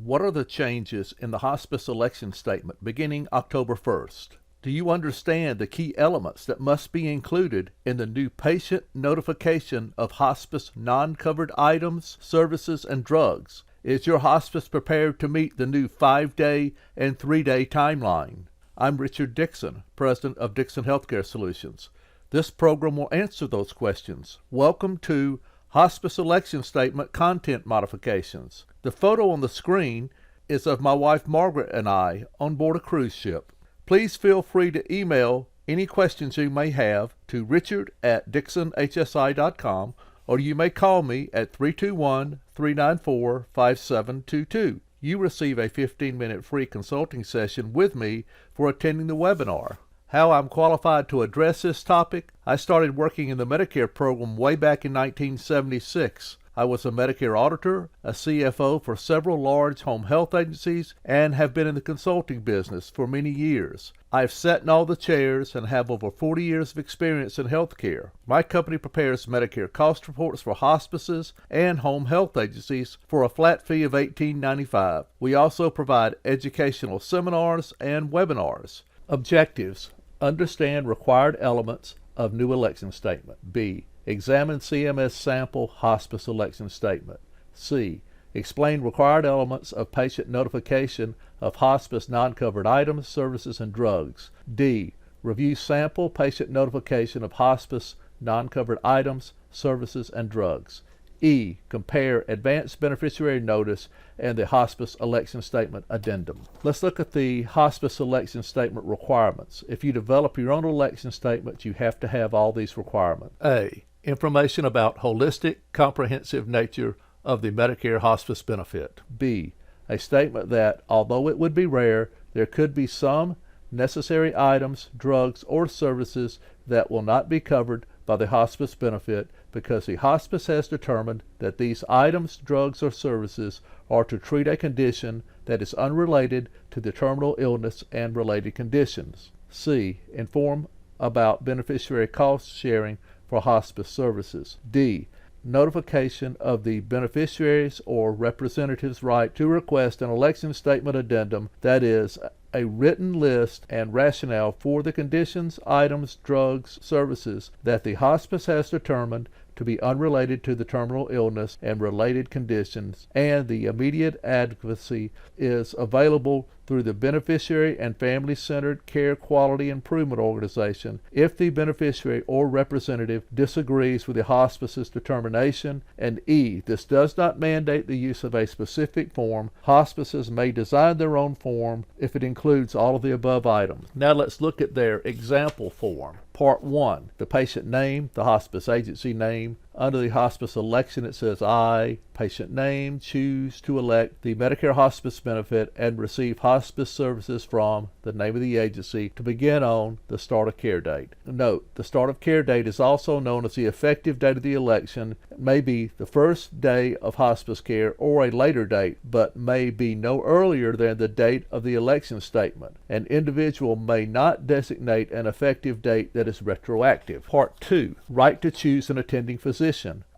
What are the changes in the hospice election statement beginning October 1st? Do you understand the key elements that must be included in the new patient notification of hospice non-covered items, services, and drugs? Is your hospice prepared to meet the new 5-day and 3-day timeline? I'm Richard Dixon, President of Dixon Healthcare Solutions. This program will answer those questions. Welcome to Hospice Election Statement Content Modifications. The photo on the screen is of my wife Margaret and I on board a cruise ship. Please feel free to email any questions you may have to richard@dixonhsi.com, or you may call me at 321-394-5722. You receive a 15-minute free consulting session with me for attending the webinar. How I'm qualified to address this topic? I started working in the Medicare program way back in 1976. I was a Medicare auditor, a CFO for several large home health agencies, and have been in the consulting business for many years. I've sat in all the chairs and have over 40 years of experience in healthcare. My company prepares Medicare cost reports for hospices and home health agencies for a flat fee of $18.95. We also provide educational seminars and webinars. Objectives: understand required elements of new election statement. B. Examine CMS sample hospice election statement. C. Explain required elements of patient notification of hospice non-covered items, services, and drugs. D. Review sample patient notification of hospice non-covered items, services, and drugs. E. Compare advanced beneficiary notice and the hospice election statement addendum. Let's look at the hospice election statement requirements. If you develop your own election statement, you have to have all these requirements. A. Information about holistic, comprehensive nature of the Medicare hospice benefit. B. A statement that, although it would be rare, there could be some necessary items, drugs, or services that will not be covered by the hospice benefit because the hospice has determined that these items, drugs, or services are to treat a condition that is unrelated to the terminal illness and related conditions. C. Inform about beneficiary cost sharing for hospice services. D. Notification of the beneficiary's or representative's right to request an election statement addendum, that is, a written list and rationale for the conditions, items, drugs, services that the hospice has determined to be unrelated to the terminal illness and related conditions, and the immediate advocacy is available through the Beneficiary and Family-Centered Care Quality Improvement Organization if the beneficiary or representative disagrees with the hospice's determination. And E. This does not mandate the use of a specific form. Hospices may design their own form if it includes all of the above items. Now let's look at their example form. Part 1, the patient name, the hospice agency name. Under the hospice election, it says I, patient name, choose to elect the Medicare hospice benefit and receive hospice services from the name of the agency to begin on the start of care date. Note, the start of care date is also known as the effective date of the election. It may be the first day of hospice care or a later date, but may be no earlier than the date of the election statement. An individual may not designate an effective date that is retroactive. Part 2, right to choose an attending physician.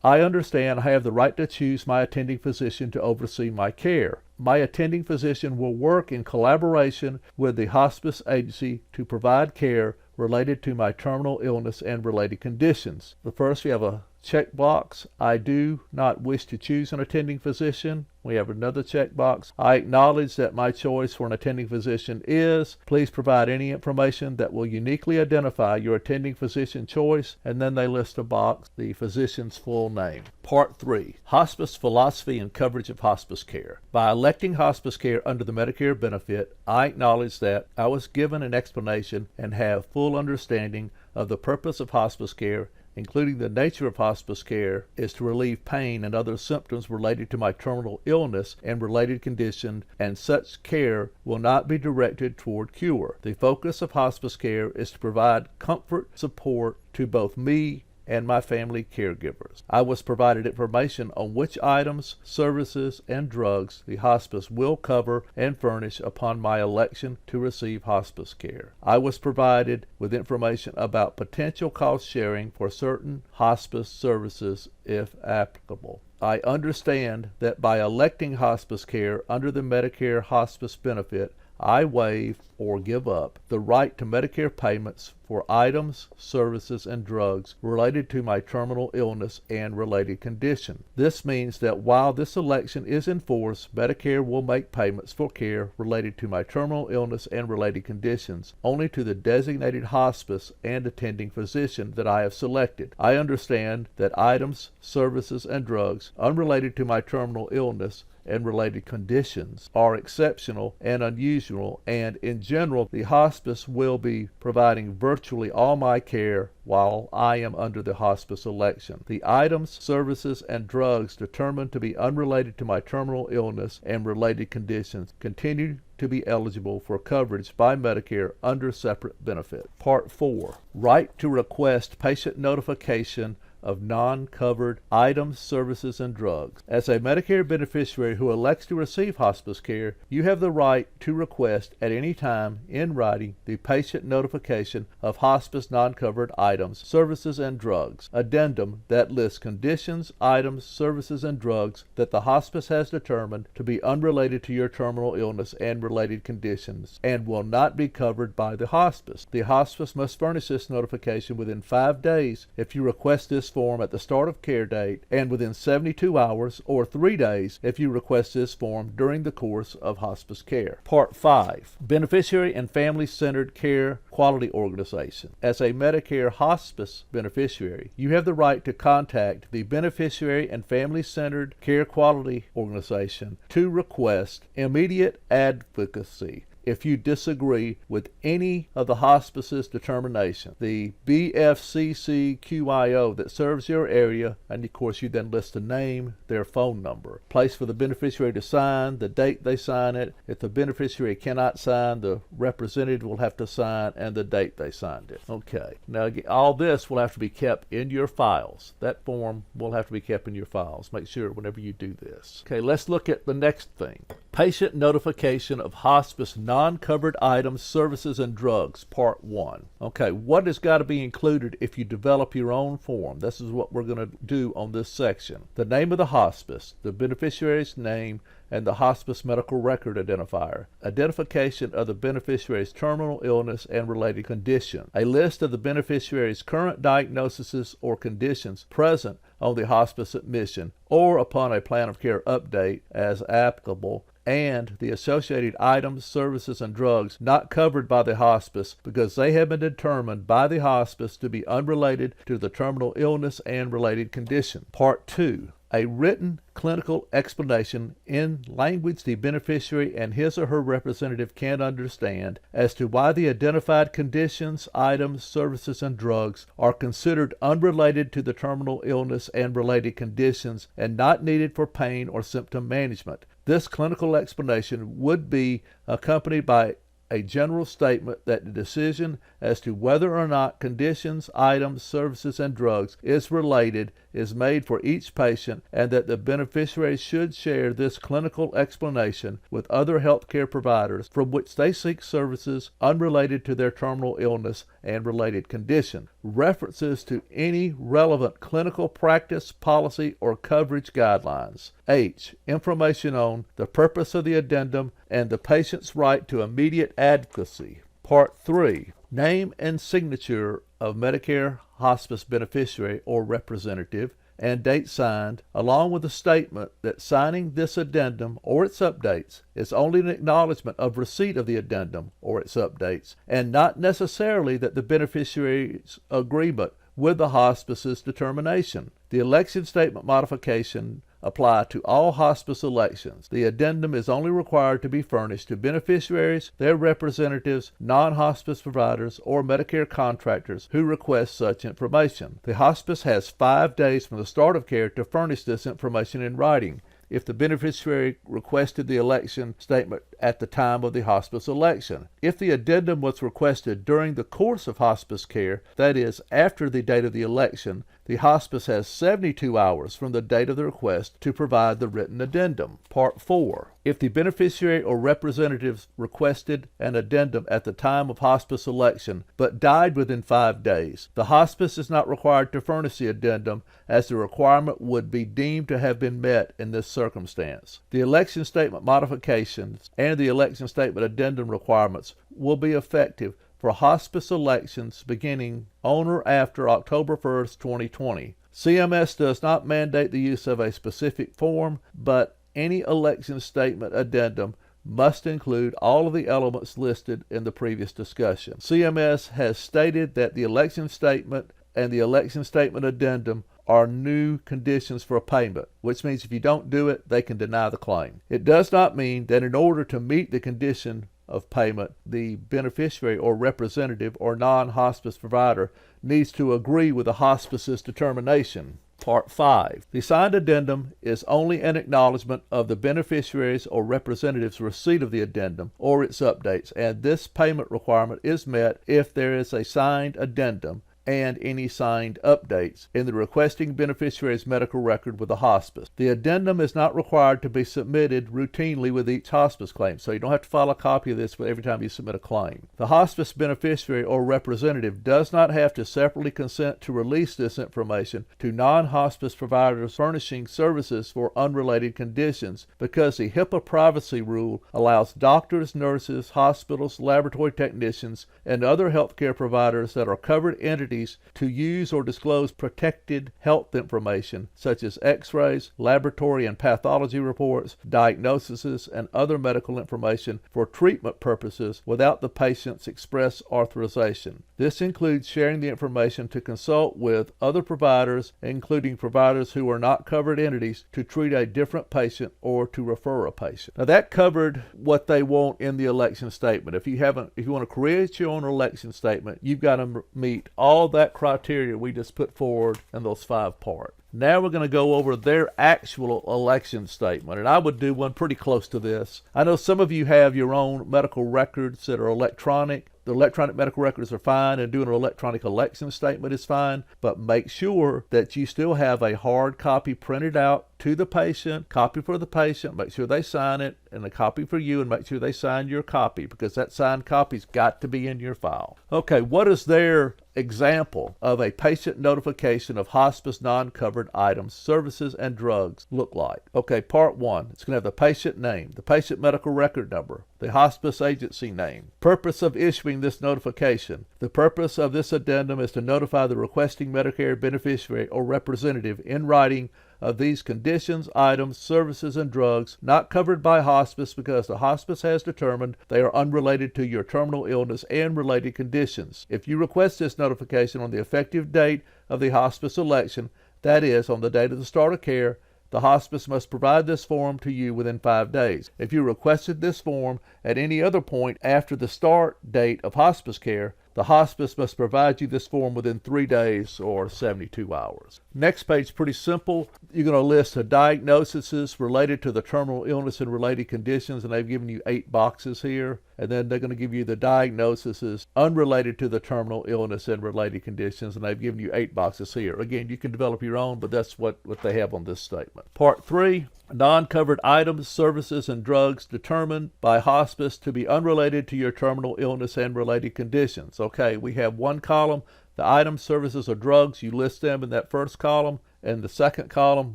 I understand I have the right to choose my attending physician to oversee my care. My attending physician will work in collaboration with the hospice agency to provide care related to my terminal illness and related conditions. The first, we have a checkbox. I do not wish to choose an attending physician. We have another checkbox. I acknowledge that my choice for an attending physician is. Please provide any information that will uniquely identify your attending physician choice, and then they list a box, the physician's full name. Part 3, hospice philosophy and coverage of hospice care. By electing hospice care under the Medicare benefit, I acknowledge that I was given an explanation and have full understanding of the purpose of hospice care, including the nature of hospice care, is to relieve pain and other symptoms related to my terminal illness and related condition, and such care will not be directed toward cure. The focus of hospice care is to provide comfort, support to both me and my family caregivers. I was provided information on which items, services, and drugs the hospice will cover and furnish upon my election to receive hospice care. I was provided with information about potential cost sharing for certain hospice services if applicable. I understand that by electing hospice care under the Medicare hospice benefit, I waive or give up the right to Medicare payments for items, services, and drugs related to my terminal illness and related condition. This means that while this election is in force, Medicare will make payments for care related to my terminal illness and related conditions only to the designated hospice and attending physician that I have selected. I understand that items, services, and drugs unrelated to my terminal illness and related conditions are exceptional and unusual, and in general the hospice will be providing virtually all my care while I am under the hospice election. The items, services, and drugs determined to be unrelated to my terminal illness and related conditions continue to be eligible for coverage by Medicare under separate benefit. Part 4. Right to request patient notification of non-covered items, services, and drugs. As a Medicare beneficiary who elects to receive hospice care, you have the right to request at any time in writing the patient notification of hospice non-covered items, services, and drugs. Addendum that lists conditions, items, services, and drugs that the hospice has determined to be unrelated to your terminal illness and related conditions and will not be covered by the hospice. The hospice must furnish this notification within 5 days if you request this form at the start of care date, and within 72 hours or 3 days if you request this form during the course of hospice care. Part 5. Beneficiary and Family-Centered Care Quality Organization. As a Medicare hospice beneficiary, you have the right to contact the Beneficiary and Family-Centered Care Quality Organization to request immediate advocacy if you disagree with any of the hospice's determination. The BFCCQIO that serves your area, and of course you then list the name, their phone number, place for the beneficiary to sign, the date they sign it. If the beneficiary cannot sign, the representative will have to sign, and the date they signed it. Okay, now all this will have to be kept in your files. That form will have to be kept in your files. Make sure whenever you do this. Okay, let's look at the next thing. Patient notification of hospice non-covered items, services, and drugs, Part 1. Okay, what has got to be included if you develop your own form? This is what we're going to do on this section. The name of the hospice, the beneficiary's name, and the hospice medical record identifier, identification of the beneficiary's terminal illness and related condition, a list of the beneficiary's current diagnoses or conditions present on the hospice admission or upon a plan of care update as applicable, and the associated items, services, and drugs not covered by the hospice because they have been determined by the hospice to be unrelated to the terminal illness and related condition. Part 2. A written clinical explanation in language the beneficiary and his or her representative can understand as to why the identified conditions, items, services, and drugs are considered unrelated to the terminal illness and related conditions and not needed for pain or symptom management. This clinical explanation would be accompanied by a general statement that the decision as to whether or not conditions, items, services, and drugs is related is made for each patient, and that the beneficiary should share this clinical explanation with other healthcare providers from which they seek services unrelated to their terminal illness and related condition. References to any relevant clinical practice, policy, or coverage guidelines. H. Information on the purpose of the addendum and the patient's right to immediate advocacy. Part 3. Name and signature of Medicare hospice beneficiary or representative and date signed, along with a statement that signing this addendum or its updates is only an acknowledgement of receipt of the addendum or its updates, and not necessarily that the beneficiary's agreement with the hospice's determination. The election statement modification apply to all hospice elections. The addendum is only required to be furnished to beneficiaries, their representatives, non-hospice providers, or Medicare contractors who request such information. The hospice has 5 days from the start of care to furnish this information in writing. If the beneficiary requested the election statement at the time of the hospice election. If the addendum was requested during the course of hospice care, that is, after the date of the election, the hospice has 72 hours from the date of the request to provide the written addendum. Part 4. If the beneficiary or representatives requested an addendum at the time of hospice election but died within 5 days, the hospice is not required to furnish the addendum, as the requirement would be deemed to have been met in this circumstance. The election statement modifications and the election statement addendum requirements will be effective for hospice elections beginning on or after October 1st, 2020. CMS does not mandate the use of a specific form, but any election statement addendum must include all of the elements listed in the previous discussion. CMS has stated that the election statement and the election statement addendum are new conditions for a payment, which means if you don't do it, they can deny the claim. It does not mean that in order to meet the condition of payment, the beneficiary or representative or non-hospice provider needs to agree with the hospice's determination. Part 5. The signed addendum is only an acknowledgement of the beneficiary's or representative's receipt of the addendum or its updates, and this payment requirement is met if there is a signed addendum and any signed updates in the requesting beneficiary's medical record with the hospice. The addendum is not required to be submitted routinely with each hospice claim, so you don't have to file a copy of this every time you submit a claim. The hospice beneficiary or representative does not have to separately consent to release this information to non-hospice providers furnishing services for unrelated conditions, because the HIPAA privacy rule allows doctors, nurses, hospitals, laboratory technicians, and other healthcare providers that are covered entities to use or disclose protected health information such as x-rays, laboratory and pathology reports, diagnoses, and other medical information for treatment purposes without the patient's express authorization. This includes sharing the information to consult with other providers, including providers who are not covered entities, to treat a different patient or to refer a patient. Now that covered what they want in the election statement. If you want to create your own election statement, you've got to meet all that criteria we just put forward in those 5 parts. Now we're going to go over their actual election statement, and I would do one pretty close to this. I know some of you have your own medical records that are electronic. The electronic medical records are fine, and doing an electronic election statement is fine, but make sure that you still have a hard copy printed out to the patient, copy for the patient, make sure they sign it, and a copy for you, and make sure they sign your copy, because that signed copy's got to be in your file. Okay, what is their example of a patient notification of hospice non-covered items, services, and drugs look like? Okay, part 1, it's going to have the patient name, the patient medical record number, the hospice agency name. Purpose of issuing this notification. The purpose of this addendum is to notify the requesting Medicare beneficiary or representative in writing of these conditions, items, services, and drugs not covered by hospice because the hospice has determined they are unrelated to your terminal illness and related conditions. If you request this notification on the effective date of the hospice election, that is, on the date of the start of care, the hospice must provide this form to you within 5 days. If you requested this form at any other point after the start date of hospice care, the hospice must provide you this form within 3 days or 72 hours. Next page, pretty simple. You're going to list the diagnoses related to the terminal illness and related conditions, and they've given you 8 boxes here. And then they're going to give you the diagnoses unrelated to the terminal illness and related conditions, and they've given you 8 boxes here. Again, you can develop your own, but that's what they have on this statement. Part 3, non-covered items, services, and drugs determined by hospice to be unrelated to your terminal illness and related conditions. Okay, we have one column, the items, services, or drugs. You list them in that first column. And the second column,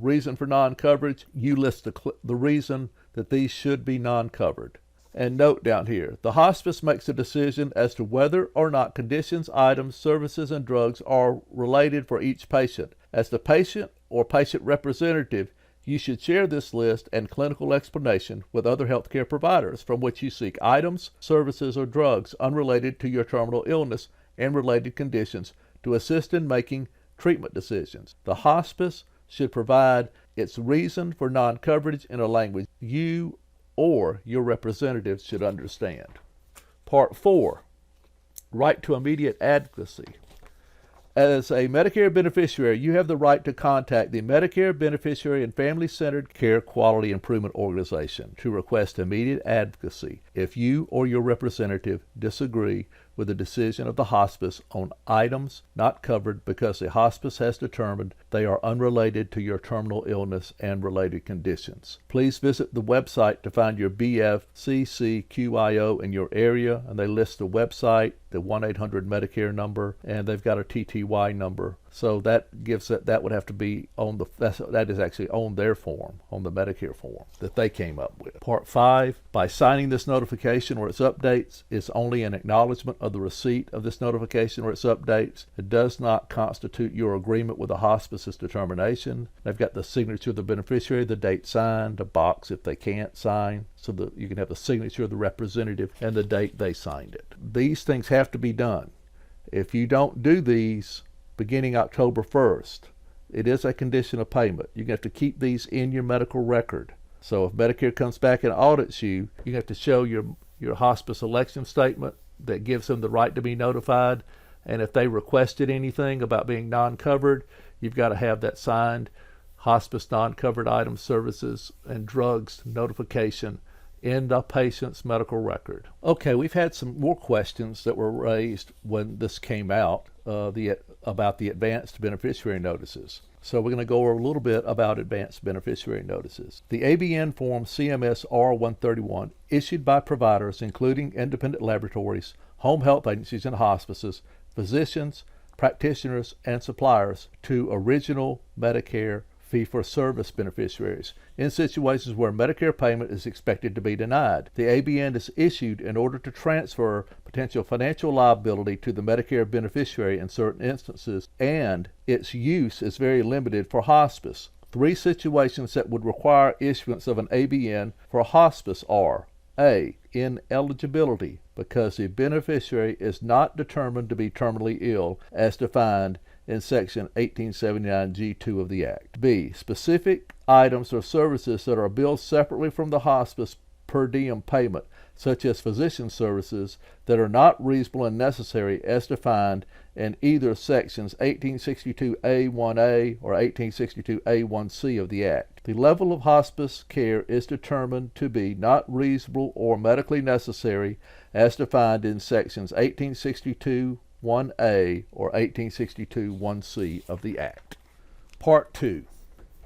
reason for non-coverage, you list the reason that these should be non-covered. And note down here, the hospice makes a decision as to whether or not conditions, items, services, and drugs are related for each patient. As the patient or patient representative, you should share this list and clinical explanation with other healthcare providers from which you seek items, services, or drugs unrelated to your terminal illness and related conditions to assist in making treatment decisions. The hospice should provide its reason for non-coverage in a language you or your representatives should understand. Part 4, right to immediate advocacy. As a Medicare beneficiary, you have the right to contact the Medicare Beneficiary and Family-Centered Care Quality Improvement Organization to request immediate advocacy if you or your representative disagree with the decision of the hospice on items not covered because the hospice has determined they are unrelated to your terminal illness and related conditions. Please visit the website to find your BFCCQIO in your area, and they list the website, the 1-800-Medicare number, and they've got a TTY number. So that gives that would have to be on that is actually on their form, on the Medicare form that they came up with. Part 5, by signing this notification or its updates, is only an acknowledgement of the receipt of this notification or its updates. It does not constitute your agreement with the hospice's determination. They've got the signature of the beneficiary, the date signed, a box if they can't sign, so that you can have the signature of the representative and the date they signed it. These things have to be done. If you don't do these beginning October 1st, it is a condition of payment. You have to keep these in your medical record. So if Medicare comes back and audits you, you have to show your hospice election statement that gives them the right to be notified. And if they requested anything about being non-covered, you've got to have that signed hospice non-covered items, services, and drugs notification in the patient's medical record. Okay, we've had some more questions that were raised when this came out about the advanced beneficiary notices. So we're going to go over a little bit about advanced beneficiary notices. The ABN form CMS R131 issued by providers including independent laboratories, home health agencies and hospices, physicians, practitioners, and suppliers to original Medicare fee-for-service beneficiaries in situations where Medicare payment is expected to be denied. The ABN is issued in order to transfer potential financial liability to the Medicare beneficiary in certain instances, and its use is very limited for hospice. 3 situations that would require issuance of an ABN for hospice are: A. Ineligibility, because the beneficiary is not determined to be terminally ill as defined in Section 1879 G2 of the Act. B. Specific items or services that are billed separately from the hospice per diem payment, such as physician services, that are not reasonable and necessary as defined in either Sections 1862A1A or 1862A1C of the Act. The level of hospice care is determined to be not reasonable or medically necessary as defined in Sections 1862 1A or 1862 1C of the Act. Part 2.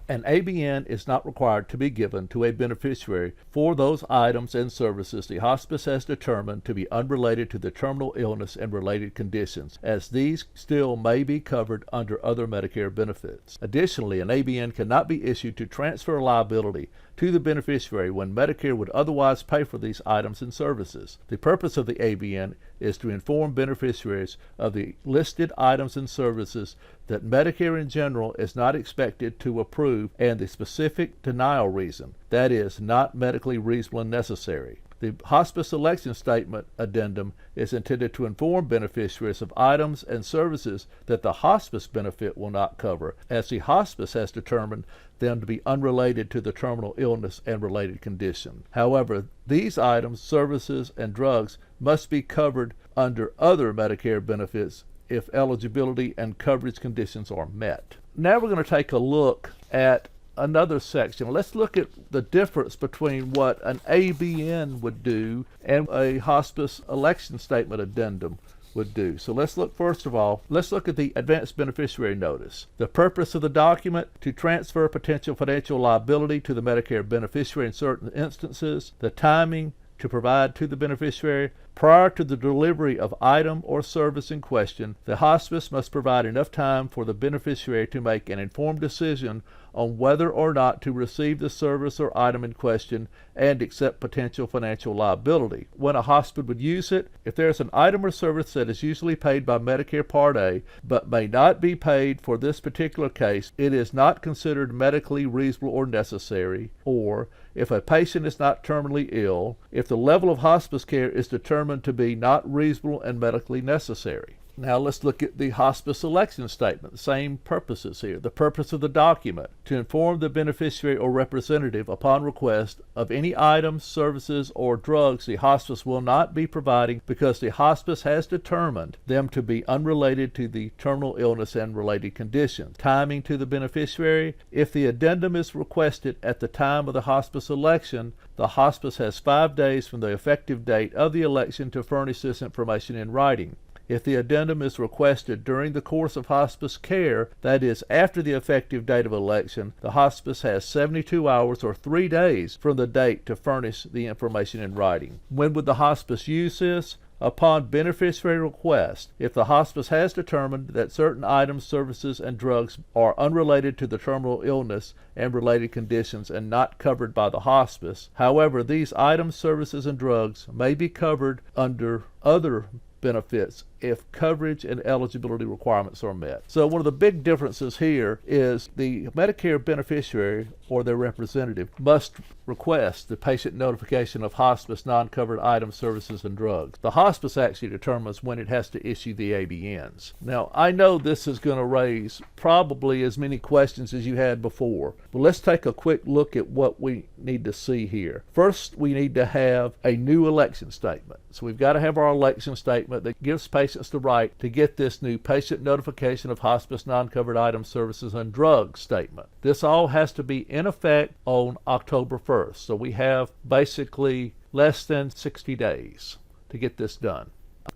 An ABN is not required to be given to a beneficiary for those items and services the hospice has determined to be unrelated to the terminal illness and related conditions, as these still may be covered under other Medicare benefits. Additionally, an ABN cannot be issued to transfer liability to the beneficiary when Medicare would otherwise pay for these items and services. The purpose of the ABN is to inform beneficiaries of the listed items and services that Medicare in general is not expected to approve and the specific denial reason, that is, not medically reasonable and necessary. The hospice election statement addendum is intended to inform beneficiaries of items and services that the hospice benefit will not cover, as the hospice has determined them to be unrelated to the terminal illness and related condition. However, these items, services, and drugs must be covered under other Medicare benefits if eligibility and coverage conditions are met. Now we're going to take a look at another section. Let's look at the difference between what an ABN would do and a hospice election statement addendum would do. So let's look, first of all, let's look at the advanced beneficiary notice. The purpose of the document: to transfer potential financial liability to the Medicare beneficiary in certain instances. The timing: to provide to the beneficiary prior to the delivery of item or service in question. The hospice must provide enough time for the beneficiary to make an informed decision on whether or not to receive the service or item in question and accept potential financial liability. When a hospital would use it: if there is an item or service that is usually paid by Medicare Part A but may not be paid for this particular case, it is not considered medically reasonable or necessary. Or, if a patient is not terminally ill, if the level of hospice care is determined to be not reasonable and medically necessary. Now let's look at the hospice election statement. The same purposes here. The purpose of the document: to inform the beneficiary or representative upon request of any items, services, or drugs the hospice will not be providing because the hospice has determined them to be unrelated to the terminal illness and related conditions. Timing to the beneficiary: if the addendum is requested at the time of the hospice election, the hospice has 5 days from the effective date of the election to furnish this information in writing. If the addendum is requested during the course of hospice care, that is, after the effective date of election, the hospice has 72 hours or 3 days from the date to furnish the information in writing. When would the hospice use this? Upon beneficiary request. If the hospice has determined that certain items, services, and drugs are unrelated to the terminal illness and related conditions and not covered by the hospice. However, these items, services, and drugs may be covered under other benefits if coverage and eligibility requirements are met. So one of the big differences here is the Medicare beneficiary or their representative must request the patient notification of hospice non-covered items, services, and drugs. The hospice actually determines when it has to issue the ABNs. Now, I know this is going to raise probably as many questions as you had before, but let's take a quick look at what we need to see here. First, we need to have a new election statement. So we've got to have our election statement that gives patients the right to get this new patient notification of hospice non-covered items, services, and drugs statement. This all has to be in effect on October 1st. So we have basically less than 60 days to get this done.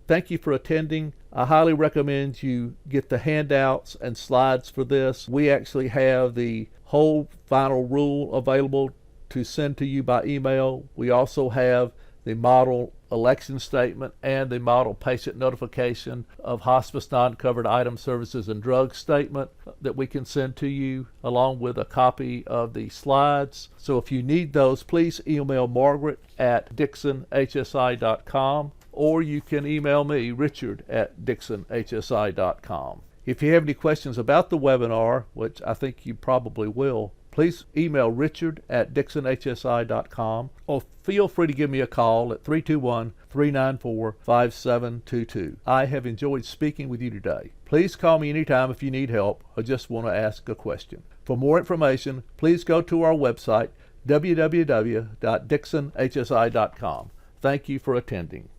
Thank you for attending. I highly recommend you get the handouts and slides for this. We actually have the whole final rule available to send to you by email. We also have the model election statement and the model patient notification of hospice non-covered items, services, and drugs statement that we can send to you, along with a copy of the slides. So if you need those, please email Margaret at dixonhsi.com, or you can email me, Richard, at dixonhsi.com. If you have any questions about the webinar, which I think you probably will, please email Richard at dixonhsi.com, or feel free to give me a call at 321-394-5722. I have enjoyed speaking with you today. Please call me anytime if you need help or just want to ask a question. For more information, please go to our website, www.dixonhsi.com. Thank you for attending.